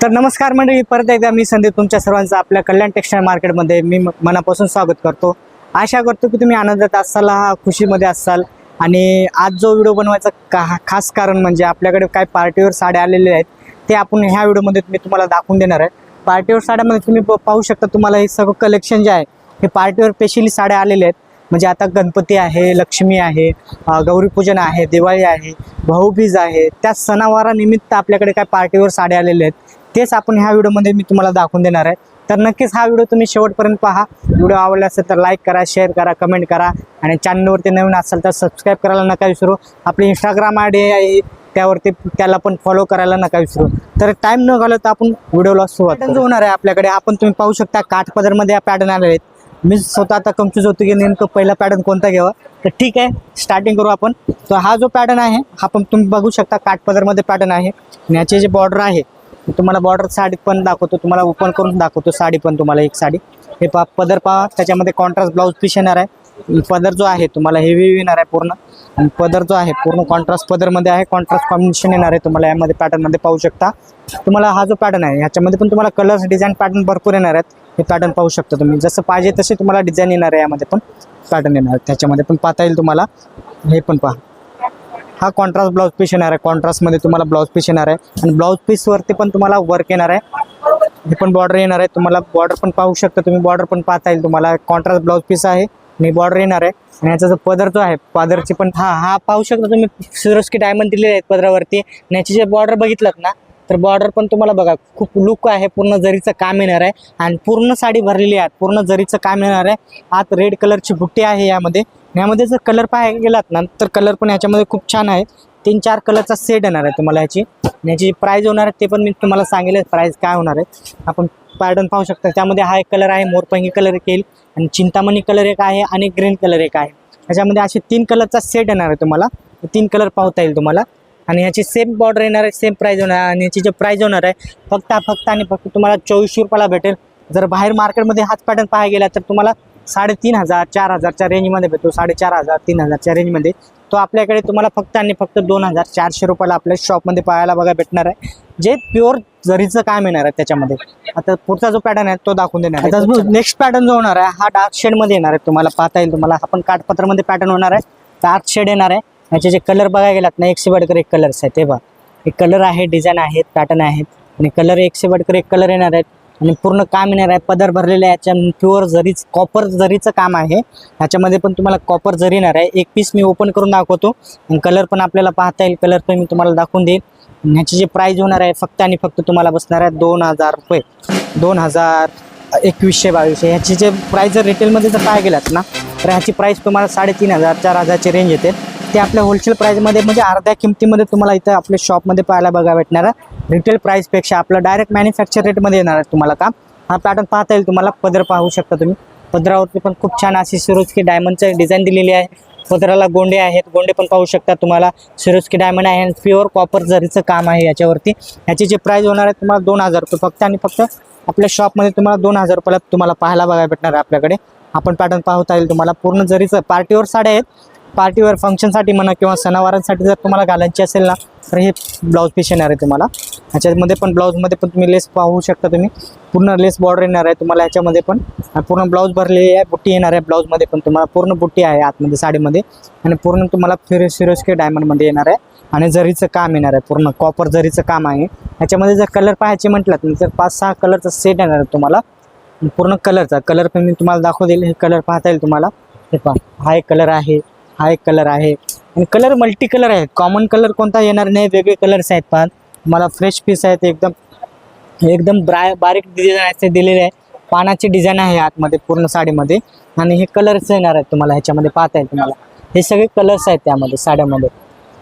तर नमस्कार मंडळी, परत एकदा मी संदीप तुमच्या सर्वांचं आपल्या कल्याण टेक्सटाईल मार्केटमध्ये मी मनापासून स्वागत करतो। आशा करतो की तुम्ही आनंदात असाल, खुशीमध्ये असाल। आणि आज जो व्हिडिओ बनवायचा खास कारण म्हणजे आपल्याकडे काय पार्टीवर साड्या आलेल्या आहेत ते आपण ह्या व्हिडिओमध्ये मी तुम्हाला दाखवून देणार आहे। पार्टीवर साड्यामध्ये तुम्ही पाहू शकता, तुम्हाला हे सगळं कलेक्शन जे आहे हे पार्टीवर स्पेशली साड्या आलेल्या आहेत। म्हणजे आता गणपती आहे, लक्ष्मी आहे, गौरीपूजन आहे, दिवाळी आहे, भाऊबीज आहे, त्या सणावारानिमित्त आपल्याकडे काय पार्टीवर साड्या आलेल्या आहेत तेच आपण ह्या व्हिडिओमध्ये मी तुम्हाला दाखवून देणार आहे। तर नक्कीच हा व्हिडिओ तुम्ही शेवटपर्यंत पहा। व्हिडिओ आवडला असेल तर लाईक करा, शेअर करा, कमेंट करा आणि चॅनलवरती नवीन असाल तर सबस्क्राईब करायला नका विसरू। आपली इंस्टाग्राम आयडी आहे त्यावरती त्याला पण फॉलो करायला नका विसरू। तर टाइम न घालवता आपण व्हिडिओला सुरुवात जो होणार आहे आपल्याकडे, आपण तुम्ही पाहू शकता काठपदरमध्ये पॅटर्न आलेले आहेत। मी स्वतः आता कन्फ्यूज होतो की नेमकं पहिला पॅटर्न कोणता घ्यावा, तर ठीक आहे स्टार्टिंग करू आपण। तर हा जो पॅटर्न आहे हा पण तुम्ही बघू शकता काठपदरमध्ये पॅटर्न आहे। याचे जे बॉर्डर आहे तुम्हाला बॉर्डर साडी पण दाखवतो, तुम्हाला ओपन करून दाखवतो साडी पण तुम्हाला एक साडी। हे पदर पहा, त्याच्यामध्ये कॉन्ट्रास्ट ब्लाऊज पीस येणार आहे। पदर जो आहे तुम्हाला हेवी येणार आहे पूर्ण, आणि पदर जो आहे पूर्ण कॉन्ट्रास्ट पदरमध्ये आहे, कॉन्ट्रास्ट कॉम्बिनेशन येणार आहे तुम्हाला यामध्ये पॅटर्नमध्ये पाहू शकता। तुम्हाला हा जो पॅटर्न आहे ह्याच्यामध्ये पण तुम्हाला कलर्स डिझाईन पॅटर्न भरपूर येणार आहेत। हे पॅटर्न पाहू शकता तुम्ही, जसं पाहिजे तसे तुम्हाला डिझाईन येणार आहे, यामध्ये पण पॅटर्न येणार आहे, त्याच्यामध्ये पण पाहता येईल तुम्हाला। हे पण पहा, हा कॉन्ट्रास्ट ब्लाऊज पीस येणार आहे, कॉन्ट्रास्टमध्ये तुम्हाला ब्लाऊज पीस येणार आहे आणि ब्लाऊज पीसवरती पण तुम्हाला वर्क येणार आहे। हे पण बॉर्डर येणार आहे, तुम्हाला बॉर्डर पण पाहू शकता तुम्ही, बॉर्डर पण पाहता येईल तुम्हाला। कॉन्ट्रास्ट ब्लाऊज पीस आहे आणि बॉर्डर येणार आहे। आणि याचा जो पदर जो आहे पदरची पण हा पाहू शकता तुम्ही, सिरोस्की डायमंड दिलेले आहेत पदरावरती। आणि याची जे बॉर्डर बघितलं ना तर बॉर्डर पण तुम्हाला बघा खूप लुक आहे, पूर्ण जरीचं काम येणार आहे आणि पूर्ण साडी भरलेली आहे, पूर्ण जरीचं काम येणार आहे। आत रेड कलरची बुट्टी आहे यामध्ये जर कलर पाहायला गेलात ना तर कलर पण याच्यामध्ये खूप छान आहे। 3-4 कलरचा सेट येणार आहे तुम्हाला याची प्राइस होणार आहे ते पण मी तुम्हाला सांगेल प्राइस काय होणार आहे। आपण पॅटर्न पाहू शकता, त्यामध्ये हा एक कलर आहे, मोरपंखी कलर एक येईल आणि चिंतामणी कलर एक आहे आणि ग्रीन कलर एक आहे। त्याच्यामध्ये असे 3 कलरचा सेट येणार आहे तुम्हाला, 3 कलर पाहता येईल तुम्हाला। आणि याची सेम बॉर्डर येणार आहे, सेम प्राइस होणार आहे आणि याची जे प्राइस होणार आहे फक्त आणि फक्त तुम्हाला 2400 रुपयाला भेटेल। जर बाहेर मार्केटमध्ये हाच पॅटर्न पाहायला गेला तर तुम्हाला 3500 4000च्या रेंजमध्ये भेटतो, 4500 3000च्या रेंजमध्ये। तो आपल्याकडे तुम्हाला फक्त आणि फक्त 2400 रुपयाला आपल्या शॉपमध्ये पाहायला बघा भेटणार आहे, जे प्युअर जरीचं काम येणार आहे त्याच्यामध्ये। आता पुढचा जो पॅटर्न आहे तो दाखवून देणार आहे। नेक्स्ट पॅटर्न जो होणार आहे हा डार्क शेडमध्ये येणार आहे, तुम्हाला पाहता येईल तुम्हाला। हा पण काठपत्रामध्ये पॅटर्न होणार आहे, डार्क शेड येणार आहे। याचे जे कलर बघायला गेलात ना, एक से बढ़कर एक कलर्स आहेत, ते बघा एक कलर आहे, डिझाईन आहेत, पॅटर्न आहेत आणि कलर एक से बढ़कर एक कलर येणार आहेत आणि पूर्ण काम येणार आहे। पदर भरलेले आहे, याच्या प्युअर जरीच कॉपर जरीचं काम आहे। याच्यामध्ये पण तुम्हाला कॉपर जरी येणार आहे। एक पीस मी ओपन करून दाखवतो आणि कलर पण आपल्याला पाहता येईल, कलर पण मी तुम्हाला दाखवून देईन। ह्याची जी प्राइस होणार आहे फक्त आणि फक्त तुम्हाला बसणार आहे 2000 रुपये, 2000 2100-2200। ह्याची जे प्राइस जर रिटेलमध्ये जर पाहायला गेलात ना तर ह्याची प्राइस तुम्हाला 3500 4000ची रेंज येते। ते आपल्या होलसेल प्राईजमध्ये म्हणजे अर्ध्या किमतीमध्ये तुम्हाला इथं आपल्या शॉपमध्ये पाहायला बघा भेटणार आहे। रिटेल प्राईसपेक्षा आपलं डायरेक्ट मॅन्युफॅक्चर रेटमध्ये येणार आहे तुम्हाला काम। हा पॅटर्न पाहता येईल तुम्हाला, पदर पाहू शकता तुम्ही। पदरावरती पण खूप छान अशी सिरोस्की डायमंडचं डिझाईन दिलेली आहे। पदराला गोंडे आहेत, गोंडे पण पाहू शकता तुम्हाला। सिरोस्की डायमंड आहे आणि प्युअर कॉपर जरीचं काम आहे याच्यावरती। ह्याची जी प्राईस होणार आहे तुम्हाला 2000 रुपये, फक्त आणि फक्त आपल्या शॉपमध्ये तुम्हाला 2000 रुपयाला तुम्हाला पाहायला बघा भेटणार आहे आपल्याकडे। आपण पॅटर्न पाहता येईल तुम्हाला, पूर्ण जरीचं पार्टीवर साड्या आहेत। पार्टीवर फंक्शनसाठी म्हणा किंवा सणावारांसाठी जर तुम्हाला घालायची असेल ना तर हे ब्लाऊज पीस येणार आहे तुम्हाला। ह्याच्यामध्ये पण ब्लाऊजमध्ये पण तुम्ही लेस पाहू शकता तुम्ही, पूर्ण लेस बॉर्डर येणार आहे तुम्हाला ह्याच्यामध्ये पण। पूर्ण ब्लाऊज भरलेली आहे, बुट्टी येणार आहे ब्लाऊजमध्ये पण तुम्हाला, पूर्ण बुट्टी आहे आतमध्ये साडीमध्ये आणि पूर्ण तुम्हाला सिरोस्की डायमंडमध्ये येणार आहे आणि जरीचं काम येणार आहे, पूर्ण कॉपर जरीचं काम आहे। ह्याच्यामध्ये जर कलर पाहायचे म्हटलं तर 5-6 कलरचा सेट येणार आहे तुम्हाला। पूर्ण कलरचा कलर पण मी तुम्हाला दाखवू देईल, हे कलर पाहता येईल तुम्हाला। हे पहा, हा एक कलर आहे, हा एक कलर आहे आणि कलर मल्टी कलर आहेत, कॉमन कलर कोणता येणार नाही, वेगळे कलर्स आहेत। पहा तुम्हाला फ्रेश पीस आहेत, एकदम बारीक डिझाईन असे दिलेले आहे। पानाची डिझाईन आहे आतमध्ये पूर्ण साडीमध्ये आणि हे कलर्स येणार आहेत तुम्हाला ह्याच्यामध्ये पाहता येईल तुम्हाला। हे सगळे कलर्स आहेत त्यामध्ये साड्यामध्ये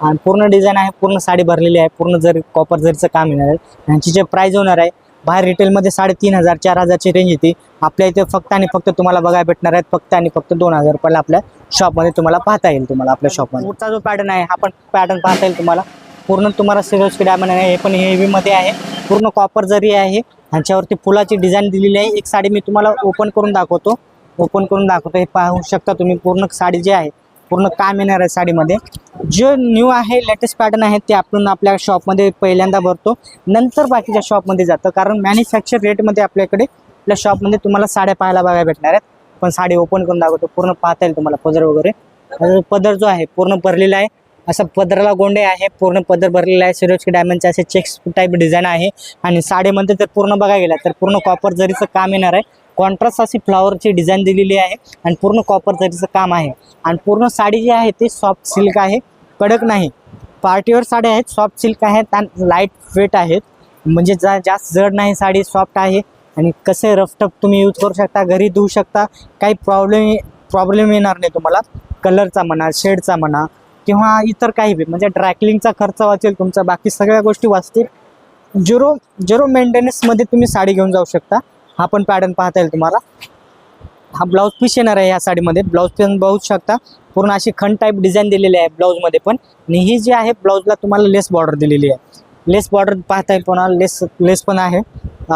आणि पूर्ण डिझाईन आहे, पूर्ण साडी भरलेली आहे, पूर्ण जरी कॉपर जरीचं काम येणार आहे। ह्यांची जे प्राइस होणार आहे बाहेर रिटेलमध्ये 3500 4000ची रेंज येते, आपल्या इथे फक्त आणि फक्त तुम्हाला बघायला भेटणार आहेत फक्त आणि फक्त 2000 रुपयाला आपल्या शॉपमध्ये तुम्हाला पाहता येईल तुम्हाला आपल्या शॉपमध्ये। पुढचा जो पॅटर्न आहे हा पण पॅटर्न पाहता येईल तुम्हाला, पूर्ण तुम्हाला सिरोस्की डायमंड आहे, हे पण हेवीमध्ये आहे, पूर्ण कॉपर जरी आहे। ह्याच्यावरती फुलाची डिझाईन दिलेली आहे। एक साडी मी तुम्हाला ओपन करून दाखवतो, हे पाहू शकता तुम्ही। पूर्ण साडी जी आहे पूर्ण काम येणार आहे साडीमध्ये. जो न्यू आहे लेटेस्ट पॅटर्न आहे ते आपण आपल्या शॉपमध्ये पहिल्यांदा भरतो, नंतर बाकीच्या शॉपमध्ये जातं. कारण मॅन्युफॅक्चर रेटमध्ये आपल्याकडे आपल्या शॉपमध्ये तुम्हाला साड्या पाहायला बघायला भेटणार आहेत. पण साडी ओपन करून दाखवतो, पूर्ण पाहता येईल तुम्हाला पदर वगैरे. पदर जो आहे पूर्ण भरलेला आहे, असं पदराला गोंडे आहे, पूर्ण पदर भरलेला आहे. सिरोस्की डायमंडचे असे चेक्स टाईप डिझाईन आहे. आणि साडीमध्ये जर पूर्ण बघायला गेला तर पूर्ण कॉपर जरीचं काम येणार आहे. कॉन्ट्रास्ट अशी फ्लावरची डिझाईन दिलेली आहे आणि पूर्ण कॉपर जरीचं काम आहे. आणि पूर्ण साडी जी आहे ती सॉफ्ट सिल्क आहे, कडक नाही. पार्टीवर साड्या आहेत, सॉफ्ट सिल्क आहेत आणि लाईट वेट आहेत. म्हणजे जास्त जड नाही, साडी सॉफ्ट आहे. आणि कसे रफ टफ तुम्ही यूज करू शकता, घरी धुवू शकता, काही प्रॉब्लेम येणार नाही तुम्हाला. कलरचा म्हणा, शेडचा म्हणा किंवा इतर काही बी, म्हणजे ड्रायक्लिंगचा खर्च वाचेल तुमचा, बाकी सगळ्या गोष्टी वाचतील. झिरो मेंटेनन्समध्ये तुम्ही साडी घेऊन जाऊ शकता. हा पण पॅटर्न पाहता येईल तुम्हाला. हा ब्लाऊज पीस येणार आहे या साडीमध्ये. ब्लाऊज पीस बघू शकता, पूर्ण अशी खंड टाईप डिझाईन दिलेली आहे ब्लाऊजमध्ये पण. आणि ही जी आहे ब्लाऊजला तुम्हाला लेस बॉर्डर दिलेली आहे. लेस बॉर्डर पाहता येईल पुन्हा, लेस पण आहे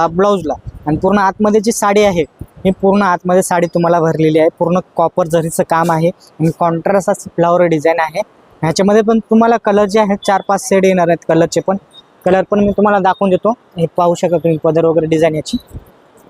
ब्लाऊजला. आणि पूर्ण आतमध्ये जी साडी आहे ही पूर्ण आतमध्ये साडी तुम्हाला भरलेली आहे. पूर्ण कॉपर जरीचं काम आहे आणि कॉन्ट्रास्ट अशी फ्लावर डिझाईन आहे. ह्याच्यामध्ये पण तुम्हाला कलर जे आहेत 4-5 शेड येणार आहेत कलरचे पण. कलर पण मी तुम्हाला दाखवून देतो. हे पाहू शकता तुम्ही पदर वगैरे डिझाईन याची.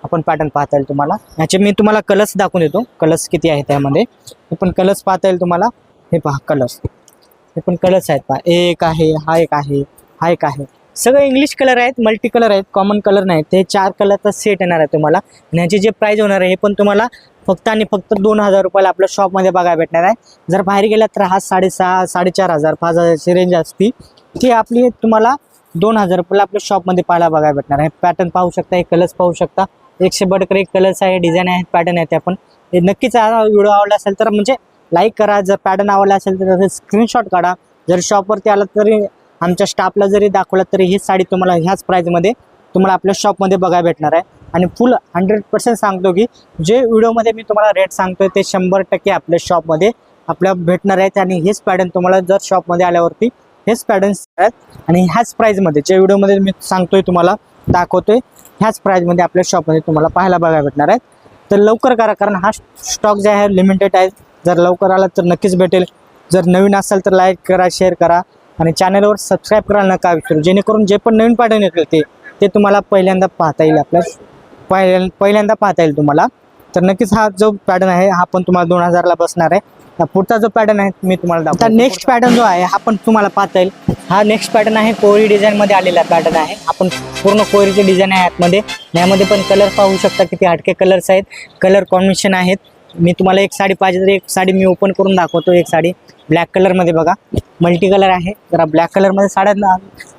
आपण पॅटर्न पाहता येईल तुम्हाला. ह्याचे मी तुम्हाला कलर्स दाखवून देतो, कलर्स किती आहेत त्यामध्ये. हे पण कलर्स पाहता येईल तुम्हाला. हे पहा कलर्स, हे पण कलर्स आहेत पहा. एक आहे, हा एक आहे, हा एक आहे. सगळे इंग्लिश कलर आहेत, मल्टी कलर आहेत, कॉमन कलर नाहीत. ते 4 कलरचा सेट येणार आहे तुम्हाला. आणि ह्याची जे प्राईज होणार आहे हे पण तुम्हाला फक्त आणि फक्त 2,000 रुपयाला आपल्या शॉपमध्ये बघायला भेटणार आहे. जर बाहेर गेला तर हा 6,500, 4,500, 5,000ची रेंज असती. ती आपली तुम्हाला 2,000 रुपयाला आपल्या शॉपमध्ये पाहायला बघायला भेटणार आहे. पॅटर्न पाहू शकता, हे कलर्स पाहू शकता. 100 बडकर एक कलर्स आहे, डिझाईन आहेत, पॅटर्न आहेत. आपण हे नक्कीच हा व्हिडिओ आवडला असेल तर म्हणजे लाईक करा. जर पॅटर्न आवडला असेल तर स्क्रीनशॉट काढा. जर शॉपवरती आला तरी आमच्या स्टाफला जरी दाखवलं तरी ही साडी तुम्हाला ह्याच प्राईजमध्ये तुम्हाला आपल्या शॉपमध्ये बघायला भेटणार आहे. आणि फुल 100% सांगतो की जे व्हिडिओमध्ये मी तुम्हाला रेट सांगतोय ते 100% आपल्या शॉपमध्ये आपल्या भेटणार आहेत. आणि हेच पॅटर्न तुम्हाला जर शॉपमध्ये आल्यावरती हेच पॅटर्न्स आहेत आणि ह्याच प्राईजमध्ये जे व्हिडिओमध्ये मी सांगतोय तुम्हाला दाखवतोय ह्याच प्राईजमध्ये आपल्या शॉपमध्ये तुम्हाला पाहायला बघायला भेटणार आहेत. तर लवकर करा, कारण हा स्टॉक जे आहे लिमिटेड आहे. जर लवकर आला तर नक्कीच भेटेल. जर नवीन असाल तर लाईक करा, शेअर करा आणि चॅनलवर सबस्क्राईब करायला नका विसरू, जेणेकरून जे पण नवीन पॅटर्न येतील ते तुम्हाला पहिल्यांदा पाहता येईल. पहिल्यांदा पाहता येईल तुम्हाला. तर नक्कीच हा जो पॅटर्न आहे हा पण तुम्हाला 2,000ला बसणार आहे. पुढचा जो पॅटर्न आहे मी तुम्हाला दाखवतो. नेक्स्ट पॅटर्न जो आहे हा पण तुम्हाला पाहता येईल. हा नेक्स्ट पॅटर्न आहे, कोरी डिझाईनमध्ये आलेला पॅटर्न आहे. आपण पूर्ण कोरीचे डिझाईन आहे आतमध्ये. यामध्ये पण कलर पाहू शकता, किती हटके कलर्स आहेत, कलर कॉम्बिनेशन आहेत. मी तुम्हाला एक साडी पाहिजे तर एक साडी मी ओपन करून दाखवतो. एक साडी ब्लॅक कलरमध्ये बघा, मल्टी कलर आहे. जरा ब्लॅक कलरमध्ये साड्या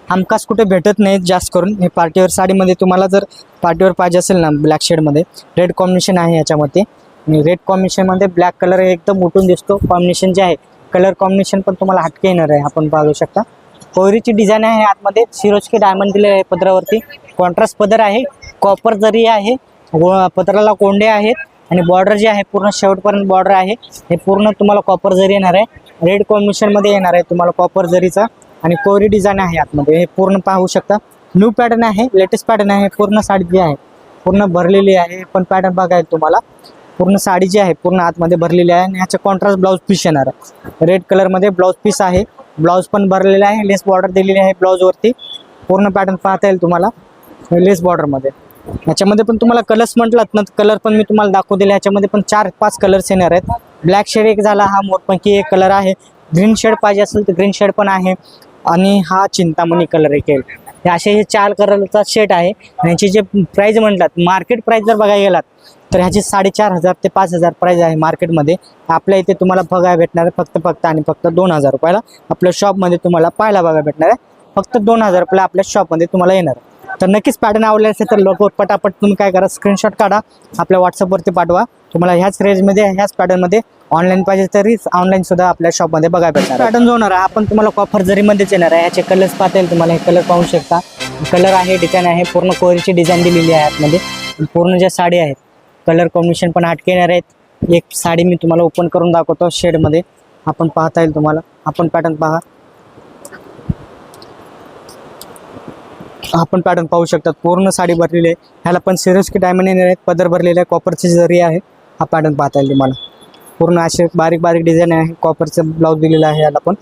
हमखास कुठे भेटत नाहीत जास्त करून. हे पार्टीवर साडीमध्ये तुम्हाला जर पार्टीवर पाहिजे असेल ना ब्लॅक शेडमध्ये, रेड कॉम्बिनेशन आहे याच्यामध्ये. आणि रेड कॉम्बिनेशनमध्ये ब्लॅक कलर एकदम उठून दिसतो. कॉम्बिनेशन जे आहे कलर कॉम्बिनेशन पण तुम्हाला हटके येणार आहे. आपण पाहू शकता कोरीची डिझाईन आहे आतमध्ये. सिरोस्की डायमंड दिले आहे पदरावरती. कॉन्ट्रास्ट पदर आहे, कॉपर जरी आहे, पदराला कोंडे आहेत. आणि बॉर्डर जे आहे पूर्ण शेवटपर्यंत बॉर्डर आहे. हे पूर्ण तुम्हाला कॉपर जरी येणार आहे, रेड कॉम्बिनेशनमध्ये येणार आहे तुम्हाला कॉपर जरीचा. आणि कोरी डिझाईन आहे आतमध्ये. हे पूर्ण पाहू शकता, न्यू पॅटर्न आहे, लेटेस्ट पॅटर्न आहे. पूर्ण साडी जी आहे पूर्ण भरलेली आहे. पण पॅटर्न बघायला तुम्हाला पूर्ण साडी जी आहे पूर्ण आतमध्ये भरलेली आहे. आणि ह्याचा कॉन्ट्रास्ट ब्लाऊज पीस येणार आहे, रेड कलरमध्ये ब्लाऊज पीस आहे. ब्लाऊज पण भरलेला आहे, लेस बॉर्डर दिलेली आहे ब्लाऊजवरती. पूर्ण पॅटर्न पाहता येईल तुम्हाला लेस बॉर्डरमध्ये. ह्याच्यामध्ये पण तुम्हाला कलर्स म्हटलात ना, कलर पण मी तुम्हाला दाखवलेले. ह्याच्यामध्ये पण 4-5 कलर्स येणार आहेत. ब्लॅक शेड एक झाला, हा मोरपंखी एक कलर आहे. ग्रीन शेड पाहिजे असेल तर ग्रीन शेड पण आहे. आणि हा चिंतामणी कलर एक आहे. हे असे हे 4 कलरचा शेड आहे. आणि ह्याची जे प्राईज म्हटलात, मार्केट प्राईस जर बघायला गेलात तर ह्याची 4,500 ते 5,000 प्राईज आहे मार्केटमध्ये. आपल्या इथे तुम्हाला बघायला भेटणार आहे फक्त आणि फक्त 2,000 रुपयाला आपल्या शॉपमध्ये तुम्हाला पाहायला बघायला भेटणार आहे. फक्त 2,000 रुपयाला आपल्या शॉपमध्ये तुम्हाला येणार आहे. तर नक्कीच पॅटर्न आवडले असेल तर लवकर पटापट तुम्ही काय करा, स्क्रीनशॉट काढा, आपल्या व्हॉट्सअपवरती पाठवा. तुम्हाला ह्याच रेंजमध्ये ह्याच पॅटर्नमध्ये ऑनलाईन पाहिजे तरी ऑनलाईन सुद्धा आपल्या शॉपमध्ये बघायला भेटणार. पॅटर्न जो होणार आहे आपण तुम्हाला कॉपर जरीमध्येच येणार आहे. ह्याचे कलर्स पाहता येईल तुम्हाला. हे कलर पाहू शकता, कलर आहे, डिझाईन आहे. पूर्ण कोरीची डिझाईन दिलेली आहे आतमध्ये. पूर्ण ज्या साडी आहेत कलर कॉम्बिनेशन पण हटके येणार आहेत. एक साडी मी तुम्हाला ओपन करून दाखवतो शेडमध्ये. आपण पाहता येईल तुम्हाला. आपण पॅटर्न पहा, आपण पॅटर्न पाहू शकतात. पूर्ण साडी भरलेली आहे. ह्याला पण सिरोस्की डायमंड येणार आहेत, पदर भरलेले आहे, कॉपरची जरी आहे. हा पॅटर्न पाहता येईल तुम्हाला. पूर्ण असे बारीक बारीक डिझाईन आहे. कॉपरचं ब्लाऊज दिलेलं आहे याला पण,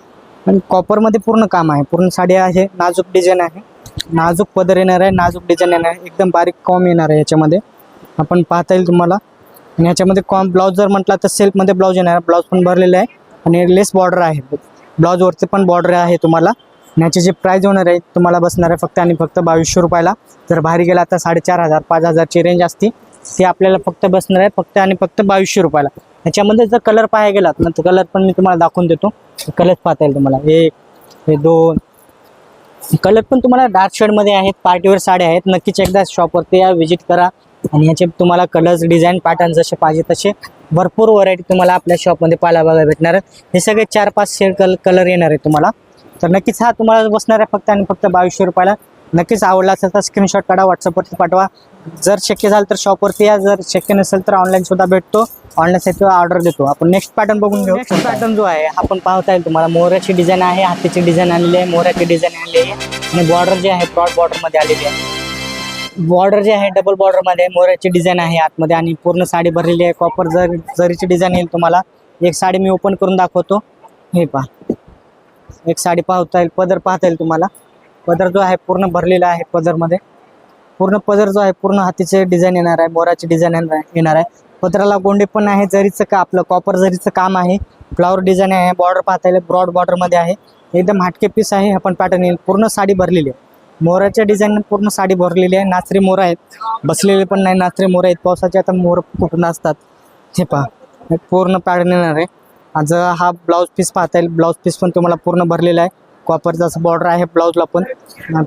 आणि कॉपरमध्ये पूर्ण काम आहे. पूर्ण साडी आहे, नाजूक डिझाईन आहे, नाजूक पदर येणार आहे, नाजूक डिझाईन येणार आहे, एकदम बारीक कॉम येणार आहे याच्यामध्ये. आपण पाहता येईल तुम्हाला. आणि ह्याच्यामध्ये कॉम ब्लाऊज जर म्हटला तर सेल्फमध्ये ब्लाऊज येणार आहे. ब्लाऊज पण भरलेलं आहे आणि लेस बॉर्डर आहे. ब्लाऊजवरती पण बॉर्डर आहे तुम्हाला. आणि ह्याची जी प्राईज होणार आहे तुम्हाला बसणार आहे फक्त आणि फक्त 2200 रुपयाला. जर बाहेर गेला तर 4500 5000ची रेंज असते, ती आपल्याला फक्त बसणार आहे फक्त आणि फक्त 2200 रुपयाला. ह्याच्यामध्ये जर कलर पाहायला गेलात ना तर कलर पण मी तुम्हाला दाखवून देतो. कलर पाहता येईल तुम्हाला. एक, हे दोन कलर पण तुम्हाला डार्क शेडमध्ये आहेत. पार्टीवेअर साड्या आहेत. नक्कीच एकदा शॉपवरती या, व्हिजिट करा. आणि ह्याचे तुम्हाला कलर्स, डिझाईन, पॅटर्न जसे पाहिजे तसे भरपूर व्हरायटी तुम्हाला आपल्या शॉपमध्ये पाहायला बघायला भेटणार आहे. हे सगळे 4-5 शेड कलर येणार आहे तुम्हाला. तर नक्कीच हा तुम्हाला बसणार आहे फक्त आणि फक्त 2200 रुपयाला. नक्कीच आवडला असेल तर स्क्रीनशॉट काढा, व्हॉट्सअपवरती पाठवा. जर शक्य झालं तर शॉपवरती या, जर शक्य नसेल तर ऑनलाईन सुद्धा भेटतो. ऑनलाईन ऑर्डर देतो. आपण नेक्स्ट पॅटर्न बघून घेऊ. नेक्स्ट पॅटर्न जो आहे आपण पाहता येईल तुम्हाला. मोराची डिझाईन आहे, हातीची डिझाईन आलेली आहे, मोराची डिझाईन आलेली आहे आणि बॉर्डर जे आहे ब्रॉड बॉर्डरमध्ये आलेली आहे. बॉर्डर जे आहे डबल बॉर्डरमध्ये मोराची डिझाईन आहे आतमध्ये आणि पूर्ण साडी भरलेली आहे. कॉपर जरीची डिझाईन येईल तुम्हाला. एक साडी मी ओपन करून दाखवतो. हे पहा, एक साडी पाहता येईल. पदर पाहता येईल तुम्हाला. पदर जो आहे पूर्ण भरलेला आहे. पदरमध्ये पूर्ण पदर जो आहे पूर्ण हातीचे डिझाईन येणार आहे, मोराची डिझाईन येणार आहे. पदराला गोंडे पण आहे, जरीचं का आपलं कॉपर जरीचं काम आहे. फ्लावर डिझाईन आहे. बॉर्डर पाहता येईल ब्रॉड बॉर्डरमध्ये आहे. एकदम हटके पीस आहे. आपण पॅटर्न येईल. पूर्ण साडी भरलेली आहे. मोराच्या डिझाईन पूर्ण साडी भरलेली आहे. नाचरी मोर आहेत, बसलेले पण नाही, नाचरी मोर आहेत. पावसाचे आता मोर खूप नाचतात. हे पहा, पूर्ण पॅटर्न येणार आहे. आज हा ब्लाऊज पीस पाहता येईल. ब्लाऊज पीस पण तुम्हाला पूर्ण भरलेला आहे. कॉपरचा असं बॉर्डर आहे ब्लाऊजला पण.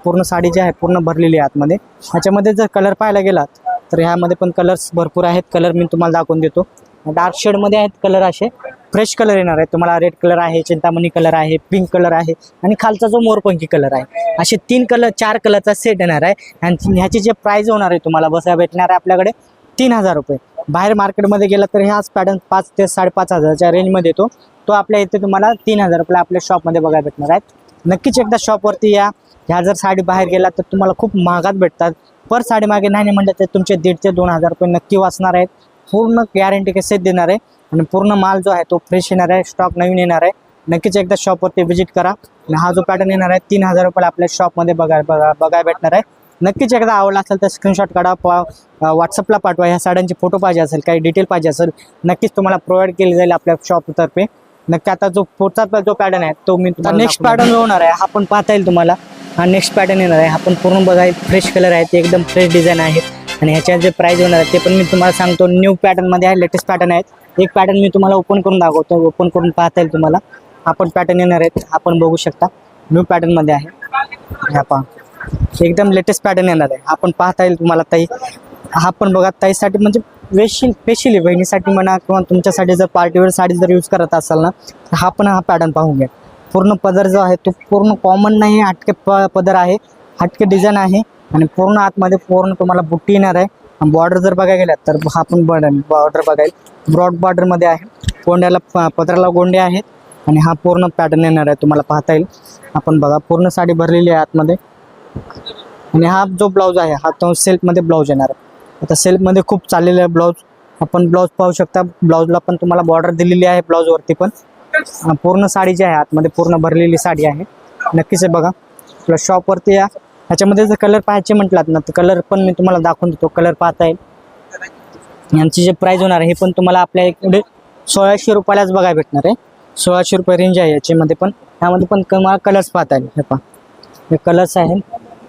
पूर्ण साडी जी आहे पूर्ण भरलेली आहे आतमध्ये. ह्याच्यामध्ये जर कलर पाहायला गेलात तर ह्यामध्ये पण कलर्स भरपूर आहेत. कलर मी तुम्हाला दाखवून देतो. डार्क शेडमध्ये आहेत कलर. असे फ्रेश कलर येणार आहे तुम्हाला. रेड कलर आहे, चिंतामणी कलर आहे, पिंक कलर आहे आणि खालचा जो मोरपंखी कलर आहे. असे 4 कलरचा सेट येणार आहे. आणि ह्याची जे प्राईज होणार आहे तुम्हाला बसायला भेटणार आहे आपल्याकडे 3000 रुपये. बाहेर मार्केटमध्ये गेला तर ह्याच पॅटर्न 5 ते 5,500च्या रेंजमध्ये येतो. तो आपल्या इथे तुम्हाला 3000 रुपये आपल्या शॉपमध्ये बघायला भेटणार आहेत. नक्कीच एकदा शॉपवरती या. ह्या जर साडी बाहेर गेला तर तुम्हाला खूप महागात भेटतात. पर साडी मागे नाही म्हणलं तर तुमचे 1,500 ते 2,000 रुपये नक्की वाचणार आहेत. पूर्ण गॅरंटी के सेट देणार आहे आणि पूर्ण माल जो आहे तो फ्रेश येणार आहे. स्टॉक नवीन येणार आहे. नक्कीच एकदा शॉपवरती व्हिजिट करा. आणि हा जो पॅटर्न येणार आहे 3000 रुपयाला आपल्या शॉपमध्ये बघायला भेटणार आहे. नक्कीच एकदा आवडला असेल तर स्क्रीनशॉट काढा, व्हॉट्सअपला पाठवा. ह्या साड्यांचे फोटो पाहिजे असेल, काही डिटेल पाहिजे असेल, नक्कीच तुम्हाला प्रोव्हाइड केली जाईल आपल्या शॉपतर्फे. नक्की आता जो पुढचा जो पॅटर्न आहे तो मी तुम्हाला नेक्स्ट पॅटर्न जो होणार आहे हा पण पाहता येईल तुम्हाला. हा नेक्स्ट पॅटर्न येणार आहे. हा पण पूर्ण बघायला फ्रेश कलर आहेत, एकदम फ्रेश डिझाईन आहेत. आणि ह्याच्या जे प्राईज होणार आहे ते पण मी तुम्हाला सांगतो. न्यू पॅटर्नमध्ये आहे, लेटेस्ट पॅटर्न आहेत. एक पॅटर्न मी तुम्हाला ओपन करून दाखवतो. ओपन करून पाहता येईल तुम्हाला. आपण पॅटर्न येणार आहेत, आपण बघू शकता. न्यू पॅटर्नमध्ये आहे. ह्या पहा, एकदम लेटेस्ट पॅटर्न येणार आहे. आपण पाहता येईल तुम्हाला. ताई हा पण बघा, ताईसाठी म्हणजे स्पेशली बहिणीसाठी म्हणा किंवा तुमच्यासाठी जर पार्टीवेअर साडी जर यूज करत असाल ना तर हा पॅटर्न पाहून घ्या. पूर्ण पदर जो आहे तो पूर्ण कॉमन नाही, हटके पदर आहे, हटके डिझाईन आहे आणि पूर्ण आतमध्ये पूर्ण तुम्हाला बुट्टी येणार आहे. बॉर्डर जर बघायला गेलात तर हा पण बॉर्डर बघायला ब्रॉड बॉर्डरमध्ये आहे. गोंड्याला पदराला गोंडे आहेत आणि हा पूर्ण पॅटर्न येणार आहे तुम्हाला पाहता येईल. आपण बघा पूर्ण साडी भरलेली आहे आतमध्ये. आणि हा जो ब्लाऊज आहे हा तो सेल्फमध्ये ब्लाऊज येणार आहे. आता सेल्फमध्ये खूप चाललेलं आहे ब्लाऊज. आपण ब्लाऊज पाहू शकता. ब्लाऊजला पण तुम्हाला बॉर्डर दिलेली आहे. ब्लाऊजवरती पण पूर्ण साडी जी आहे आतमध्ये पूर्ण भरलेली साडी आहे. नक्कीच आहे बघा. आपल्या शॉपवरती या. ह्याच्यामध्ये जर कलर पाहायचे म्हटलात ना तर कलर पण मी तुम्हाला दाखवून देतो. कलर पाहता येईल. यांची जे प्राईज होणार आहे हे पण तुम्हाला आपल्या इकडे 1600 रुपयालाच बघायला भेटणार आहे. 1600 रुपये रेंज आहे याच्यामध्ये पण. ह्यामध्ये पण तुम्हाला कलर्स पाहता येईल. हे पहा, हे कलर्स आहेत.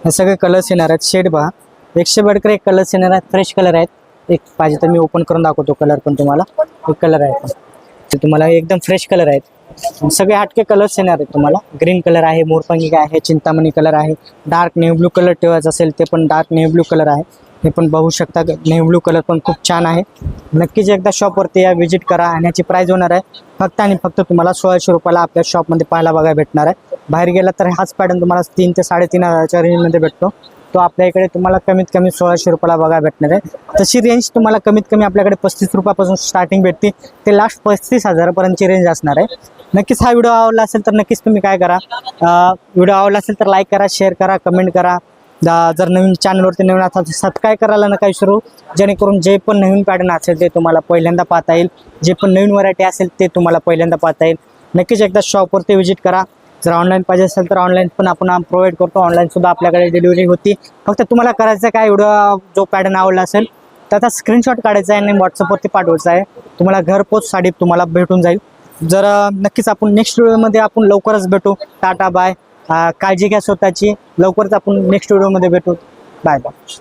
हे सगळे कलर्स येणार आहेत. शेड पहा, 100 बेडकर एक कलर्स येणार आहेत. फ्रेश कलर आहेत. एक पाहिजे तर मी ओपन करून दाखवतो. कलर पण तुम्हाला एक कलर आहे ते तुम्हाला एकदम फ्रेश कलर आहेत. सगळे हटके कलर्स येणार आहेत तुम्हाला. ग्रीन कलर आहे, मोरपंखी आहे, चिंतामणी कलर आहे. डार्क नेव्ही ब्लू कलर ठेवायचा असेल ते पण डार्क नेव्ही ब्लू कलर आहे. हे पण बघू शकता. नेव्ही ब्लू कलर पण खूप छान आहे. नक्कीच एकदा शॉपवरती या, व्हिजिट करा. आणि याची प्राईज होणार आहे फक्त आणि फक्त तुम्हाला 1600 रुपयाला आपल्या शॉपमध्ये पाहायला बघायला भेटणार आहे. बाहेर गेला तर हाच पॅटर्न तुम्हाला 3 ते 3,500च्या रेंजमध्ये भेटतो. तो आपल्या इकडे तुम्हाला कमीत कमी 1600 रुपयाला बघायला भेटणार आहे. तशी रेंज तुम्हाला कमीत कमी आपल्याकडे 35 रुपयापासून स्टार्टिंग भेटते ते लास्ट 35,000पर्यंतची रेंज असणार आहे. नक्कीच हा व्हिडिओ आवडला असेल तर नक्कीच तुम्ही काय करा, व्हिडिओ आवडला असेल तर लाईक करा, शेअर करा, कमेंट करा जर नवीन चॅनलवरती नवीन असाल तर सबस्क्राईब करायला नका विसरू, जेणेकरून जे पण नवीन पॅटर्न असेल ते तुम्हाला पहिल्यांदा पाहता येईल, जे पण नवीन व्हरायटी असेल ते तुम्हाला पहिल्यांदा पाहता येईल. नक्कीच एकदा शॉपवरती व्हिजिट करा. जर ऑनलाईन पाहिजे असेल तर ऑनलाईन पण आपण प्रोव्हाइड करतो, ऑनलाईनसुद्धा आपल्याकडे डिलिव्हरी होती. फक्त तुम्हाला करायचं काय, एवढं जो पॅटर्न आवडला असेल तर त्याचा स्क्रीनशॉट काढायचा आहे आणि व्हॉट्सअपवरती पाठवायचा आहे. तुम्हाला घरपोच साडी तुम्हाला भेटून जाईल. जर नक्कीच आपण नेक्स्ट व्हिडिओमध्ये आपण लवकरच भेटू. Tata bye. काळजी घ्या स्वतःची. लवकरच आपण नेक्स्ट व्हिडिओमध्ये भेटू. Bye bye.